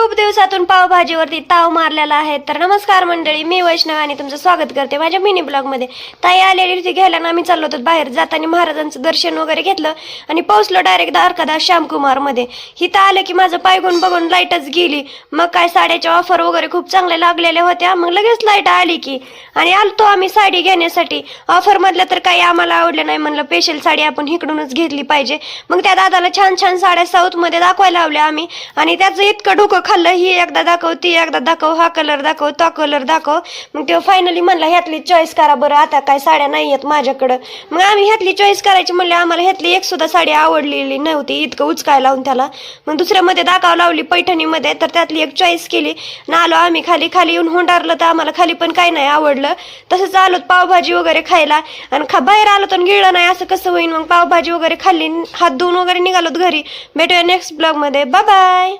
खूप दिवसातून पावभाजीवरती ताव मारलेला आहे. तर नमस्कार मंडळी, मी वैष्णवी आणि तुमचं स्वागत करते माझ्या मिनी ब्लॉग मध्ये. ताई आलेली होती घ्यायला आणि आम्ही चाललो होतो बाहेर. जाताना महाराजांचं दर्शन वगैरे घेतलं आणि पोहोचलो डायरेक्ट द्वारकादास श्यामकुमार मध्ये. हिथं आलं की माझं पायगुण बघून लाईटच गेली. मग काय साड्याच्या ऑफर वगैरे खूप चांगल्या लागलेल्या होत्या. मग लगेच लाईट आली की आणि आलतो आम्ही साडी घेण्यासाठी. ऑफर मधल्या तर काही आम्हाला आवडलं नाही. म्हणलं स्पेशल साडी आपण इकडूनच घेतली पाहिजे. मग त्या दादाला छान छान साड्या साऊथ मध्ये दाखवायला लावल्या आम्ही आणि त्याचं इतकं डोकं खाल्लं. ही एकदा दाखव, ती एकदा दाखव, हा कलर दाखव, तो कलर दाखव. मग ते फायनली म्हणला ह्यातली चॉईस करा बरं, आता काय साड्या नाही आहेत माझ्याकडं. मग आम्ही ह्यातली चॉईस करायची म्हणले. आम्हाला ह्यातली एक सुद्धा साडी आवडलेली नव्हती, इतकं उचकाय लावून त्याला. मग दुसऱ्यामध्ये दाखव लावली पैठणीमध्ये, तर त्यातली एक चॉईस केली ना आलो आम्ही खाली. खाली येऊन हुंडारलं तर आम्हाला खाली पण काही नाही आवडलं. तसंच आलो पावभाजी वगैरे खायला आणि बाहेर आलो तर गिळलं नाही, असं कसं होईल. मग पावभाजी वगैरे खाल्ली, हात धुवून वगैरे निघालो घरी. भेटूया नेक्स्ट ब्लॉग मध्ये. Bye bye.